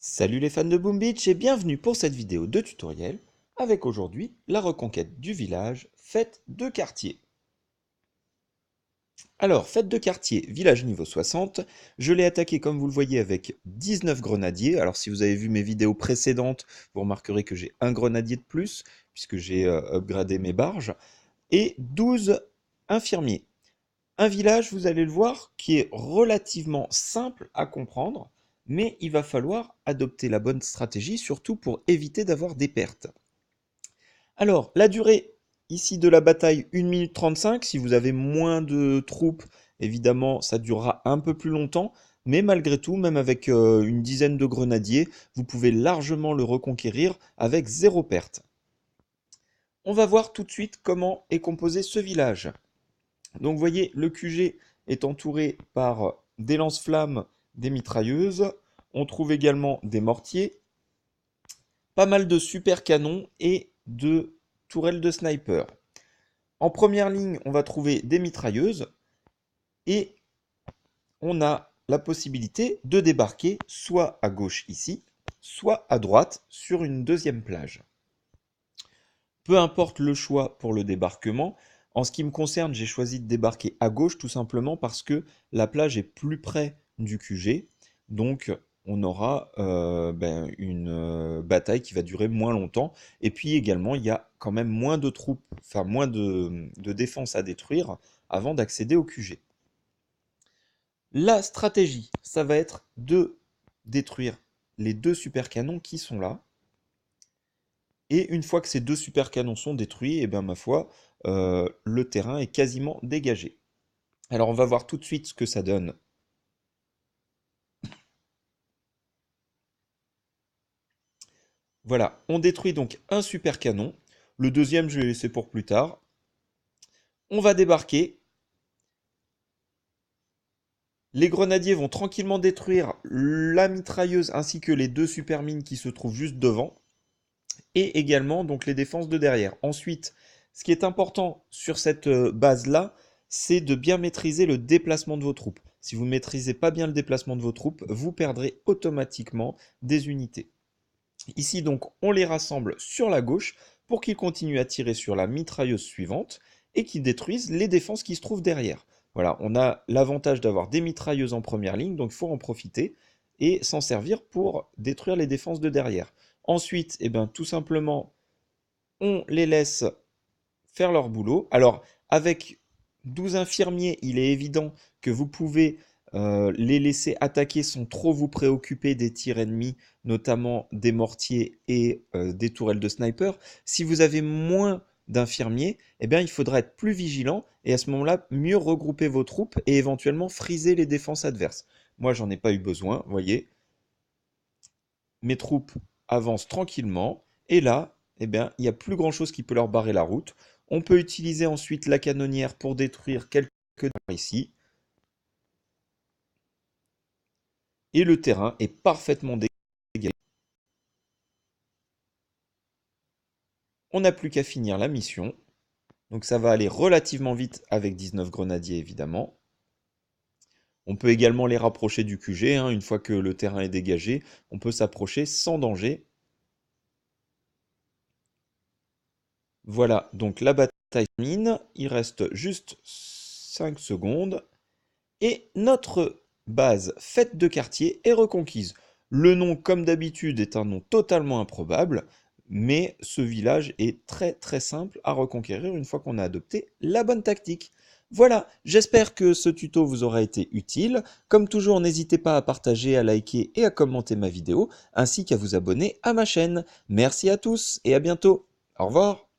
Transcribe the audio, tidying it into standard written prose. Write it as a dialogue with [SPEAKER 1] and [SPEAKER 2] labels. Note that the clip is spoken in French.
[SPEAKER 1] Salut les fans de Boom Beach et bienvenue pour cette vidéo de tutoriel avec aujourd'hui la reconquête du village Fête de Quartier. Alors, Fête de Quartier, village niveau 60, je l'ai attaqué comme vous le voyez avec 19 grenadiers. Alors si vous avez vu mes vidéos précédentes, vous remarquerez que j'ai un grenadier de plus puisque j'ai upgradé mes barges et 12 infirmiers. Un village, vous allez le voir, qui est relativement simple à comprendre, mais il va falloir adopter la bonne stratégie, surtout pour éviter d'avoir des pertes. Alors, la durée ici de la bataille, 1 minute 35. Si vous avez moins de troupes, évidemment, ça durera un peu plus longtemps, mais malgré tout, même avec une dizaine de grenadiers, vous pouvez largement le reconquérir avec zéro perte. On va voir tout de suite comment est composé ce village. Donc vous voyez, le QG est entouré par des lance-flammes, des mitrailleuses. On trouve également des mortiers, pas mal de super canons et de tourelles de sniper. En première ligne, on va trouver des mitrailleuses et on a la possibilité de débarquer soit à gauche ici, soit à droite sur une deuxième plage. Peu importe le choix pour le débarquement, en ce qui me concerne, j'ai choisi de débarquer à gauche tout simplement parce que la plage est plus près du QG. Donc on aura une bataille qui va durer moins longtemps. Et puis également, il y a quand même moins de troupes, enfin moins de défense à détruire avant d'accéder au QG. La stratégie, ça va être de détruire les deux super canons qui sont là. Et une fois que ces deux super canons sont détruits, et bien ma foi, le terrain est quasiment dégagé. Alors on va voir tout de suite ce que ça donne. Voilà, on détruit donc un super canon. Le deuxième, je vais laisser pour plus tard. On va débarquer. Les grenadiers vont tranquillement détruire la mitrailleuse ainsi que les deux super mines qui se trouvent juste devant. Et également donc les défenses de derrière. Ensuite, ce qui est important sur cette base-là, c'est de bien maîtriser le déplacement de vos troupes. Si vous ne maîtrisez pas bien le déplacement de vos troupes, vous perdrez automatiquement des unités. Ici donc, on les rassemble sur la gauche pour qu'ils continuent à tirer sur la mitrailleuse suivante et qu'ils détruisent les défenses qui se trouvent derrière. Voilà, on a l'avantage d'avoir des mitrailleuses en première ligne, donc il faut en profiter et s'en servir pour détruire les défenses de derrière. Ensuite, eh ben, tout simplement, on les laisse faire leur boulot. Alors, avec 12 infirmiers, il est évident que vous pouvez les laisser attaquer sans trop vous préoccuper des tirs ennemis, notamment des mortiers et des tourelles de sniper. Si vous avez moins d'infirmiers, eh bien, il faudra être plus vigilant et à ce moment-là, mieux regrouper vos troupes et éventuellement friser les défenses adverses. Moi, j'en ai pas eu besoin, vous voyez. Mes troupes avancent tranquillement et là, eh bien, il n'y a plus grand-chose qui peut leur barrer la route. On peut utiliser ensuite la canonnière pour détruire quelques ici. Et le terrain est parfaitement dégagé. On n'a plus qu'à finir la mission. Donc ça va aller relativement vite avec 19 grenadiers évidemment. On peut également les rapprocher du QG, hein, une fois que le terrain est dégagé. On peut s'approcher sans danger. Voilà, donc la bataille termine. Il reste juste 5 secondes. Et notre base Fête de Quartier est reconquise. Le nom, comme d'habitude, est un nom totalement improbable, mais ce village est très très simple à reconquérir une fois qu'on a adopté la bonne tactique. Voilà, j'espère que ce tuto vous aura été utile. Comme toujours, n'hésitez pas à partager, à liker et à commenter ma vidéo, ainsi qu'à vous abonner à ma chaîne. Merci à tous et à bientôt. Au revoir.